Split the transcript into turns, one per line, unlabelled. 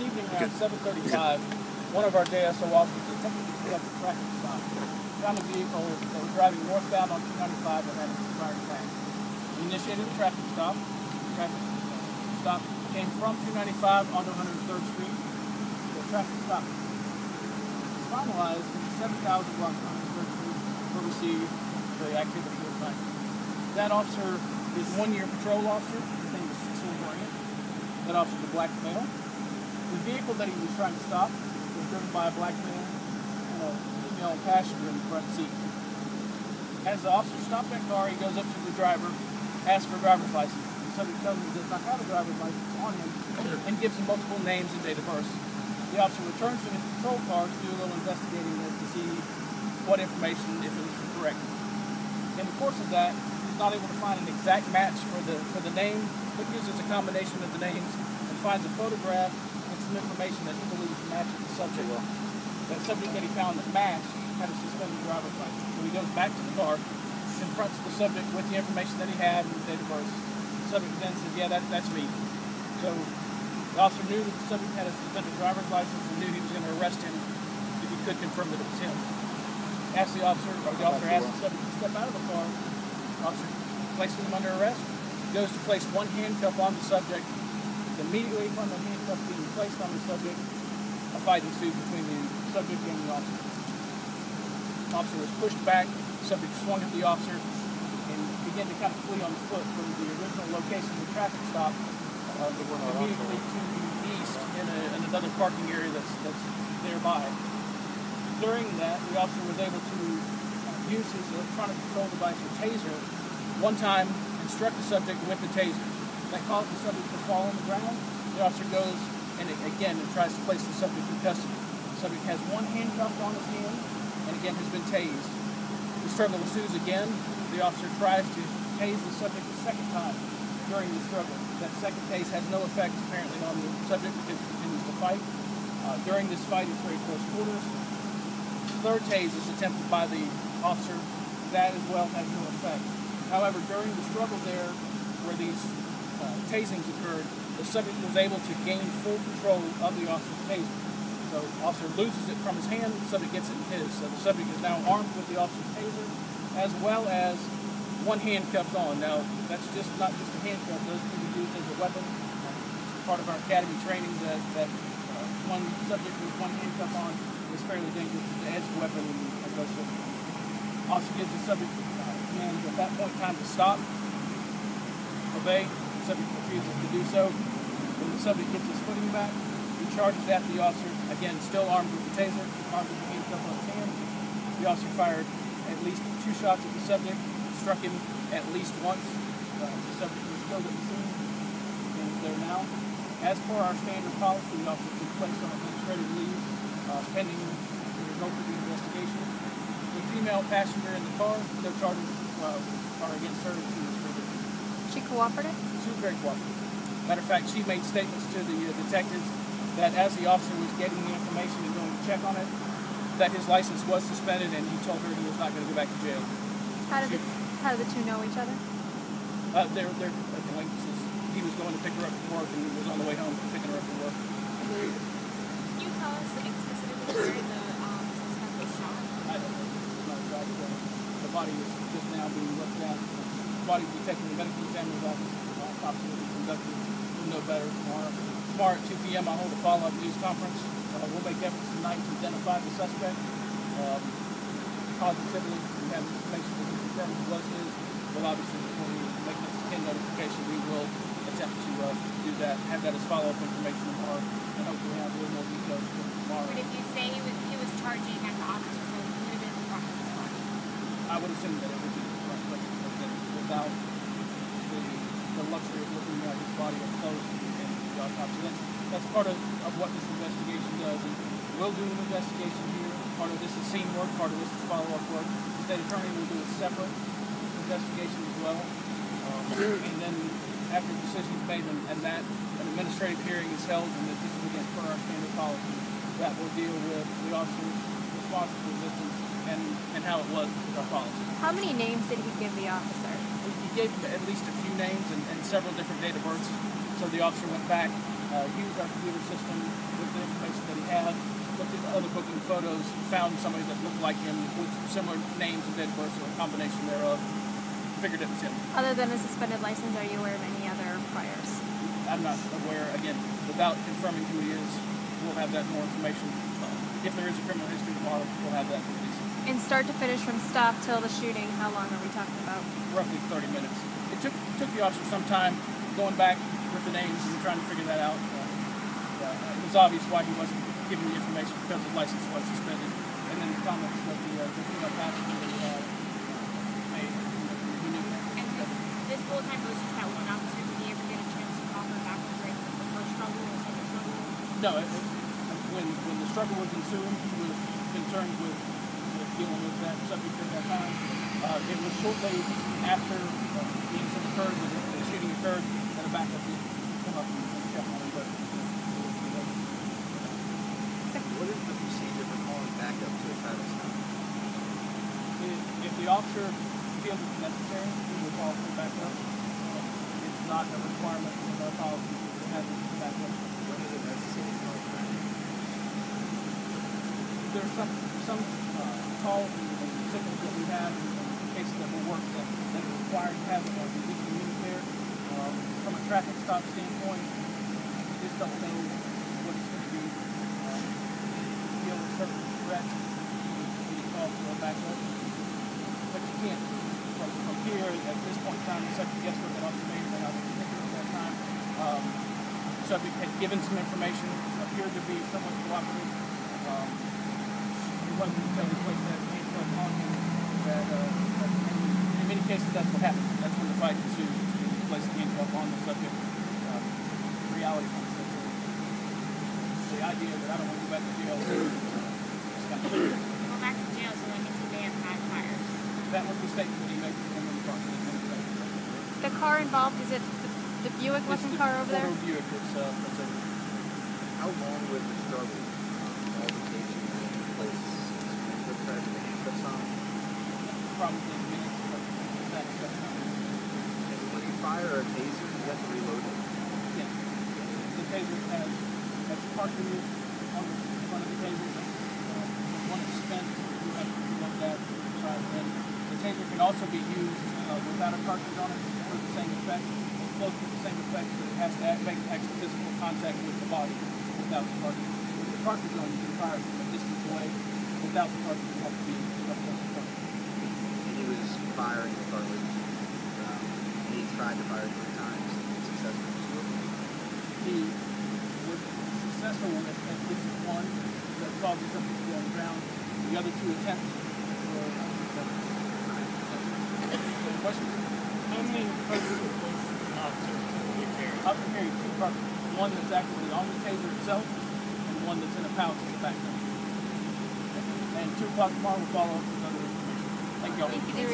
evening around 7:35, one of our JSO officers attempted to conduct a traffic stop. Found a vehicle that was driving northbound on 295 that had an expired tag. We initiated a traffic stop. The traffic stop came from 295 onto 103rd Street. The traffic stop was finalized in 7,000 block on 103rd Street where we see the activity of time. That officer is a 1-year patrol officer. His name is Silverian. That officer is a black male. The vehicle that he was trying to stop was driven by a black male and a female passenger in the front seat. As the officer stopped that car, he goes up to the driver, asks for a driver's license. The subject tells him he does not have a driver's license on him and gives him multiple names and date of birth. The officer returns to his patrol car to do a little investigating to see what information, if it was correct. In the course of that, he's not able to find an exact match for the name, but uses a combination of the names and finds a photograph and some information that he believes matches the subject. That subject that he found that matched had a suspended driver's license. So he goes back to the car, confronts the subject with the information that he had and the date of birth. The subject then says, yeah, that's me. So the officer knew that the subject had a suspended driver's license and knew he was going to arrest him if he could confirm that it was him. The officer asked the subject to step out of the car. The officer places him under arrest, goes to place one handcuff on the subject. Immediately upon the handcuff being placed on the subject, a fight ensued between the subject and the officer. The officer was pushed back, the subject swung at the officer, and began to kind of flee on foot from the original location of the traffic stop immediately to the east in another parking area that's nearby. During that, the officer was able to use his electronic control device or taser, one time instruct the subject with the taser. That caused the subject to fall on the ground. The officer goes and again tries to place the subject in custody. The subject has one handcuff on his hand and again has been tased. The struggle ensues again. The officer tries to tase the subject a second time during the struggle. That second tase has no effect apparently on the subject because he continues to fight. During this fight, it's very close quarters. The third tase is attempted by the officer. That as well has no effect. However, during the struggle there, where these tasings occurred, the subject was able to gain full control of the officer's taser. So the officer loses it from his hand, the subject gets it in his. So the subject is now armed with the officer's taser, as well as one handcuffed on. Now, that's not just a handcuff, those can be used as a weapon. Part of our academy training that one subject with one handcuff on is fairly dangerous. It's an edged weapon and goes with it. Officer gives the subject commands at that point in time to stop, obey. The subject refuses to do so. When the subject gets his footing back, he charges after the officer, again still armed with the taser, armed with the handcuff on his hand. The officer fired at least 2 shots at the subject, struck him at least once. The subject was killed at the scene and is there now. As per our standard policy, the officer was placed on administrative leave pending the result of the investigation. The female passenger in the car, no charges are against her.
She cooperated?
She was very cooperative. Matter of fact, she made statements to the detectives that as the officer was getting the information and going to check on it, that his license was suspended and he told her he was not going to go back to jail.
How did the two know each other?
They're acquaintances. He was going to pick her up from work and he was on the way home from picking her up from work.
Can you tell us specifically where the suspect was shot?
I don't know. The body is just now being looked at. The body will be taken to the medical examiner's office. Autopsy will be conducted. We'll know better tomorrow. Tomorrow at 2 p.m. I'll hold a follow-up news conference. We'll make efforts tonight to identify the suspect. Positively, we have information that we determine what it is. Well, obviously, before we make this 10 notification, we will attempt to do that, have that as follow-up information tomorrow, and hopefully have a little more details tomorrow.
But if you say he was charging at the officer, so he would have been in front of his body?
I would assume that it would be in front, but without the luxury of looking at his body up close and the autopsy. That's part of what this investigation does. And we'll do an investigation here. Part of this is scene work, part of this is follow-up work. The state attorney will do a separate investigation as well. And then after a decision is made and that an administrative hearing is held, and this is again per our standard policy, that will deal with the officer's response to resistance and how it was with our policy.
How many names did he give the officer?
He gave him at least a few names and several different date of births. So the officer went back used our computer system with the information that he had, looked at the other booking photos, found somebody that looked like him with similar names and date of birth, or a combination thereof, figured it was him.
Other than a suspended license, are you aware of any other priors?
I'm not aware, again, without confirming who he is, we'll have that more information. If there is a criminal history tomorrow, we'll have that released.
In start to finish from stop till the shooting, how long are we talking about?
Roughly 30 minutes. It took the officer some time going back with the names and trying to figure that out. It was obvious why he wasn't giving the information because his license was suspended. And then the comments that the female passenger made, he knew that.
And this whole time it was just that one officer. Did he ever get a chance to talk her back during the first struggle or second struggle?
No, when the struggle was ensuing, he was concerned with dealing with that subject at that time. It was shortly after the incident occurred, the shooting occurred, that a backup did come up and check on him. But
what is the procedure for calling backup to a traffic stop?
if the officer feels it's necessary, he will call for backup. It's not a requirement in our policy to have backup.
When is it necessary to call backup?
There's some calls and signals that we have in cases that will work that are required to have a release communicator. From a traffic stop standpoint, you just don't know what it's going to be. If you feel a certain threat, you call for a backup. But you can't, from here, at this point in time, it's such a guess what that officer made that I was thinking at that time. Subject had given some information, appeared to be somewhat cooperative. It wasn't until we placed that handcuff on him that, in many cases, that's what happens. That's when the fight ensues. We place the handcuff on the subject. Reality comes into it. The idea that I don't want to go back to jail is kind of clear.
Go back to jail, so that means he may have had priors.
That was the statement that he made to him when he talked to him.
The car involved, is it the Buick looking car over there?
It's the Buick. It's
How long was the struggle? Altercation taking place with the handcuffs on?
probably minutes, but that's
And when you fire a taser, you have to reload it.
yeah. The taser has cartridges on the front of the taser. When it's spent, you have to reload that side. And the taser can also be used without a cartridge on it for the same effect. It's close to the same effect, but it has to make actual physical contact with the body without the cartridge. With the cartridge on, you can fire from a distance away. Without the cartridge, you have to be up close to the cartridge.
And he was firing the cartridge. He tried to fire 3 times and successful.
He was successful with at least one that caused the subject to go on the ground. The other 2 attempts were unsuccessful. Question?
How many cartridges was the officer carrying?
Officer carried 2 cartridges. One that's actually on the taser itself, and one that's in a pouch in the back. And 2 o'clock tomorrow we'll follow up with other information. Thank y'all.
Thank you.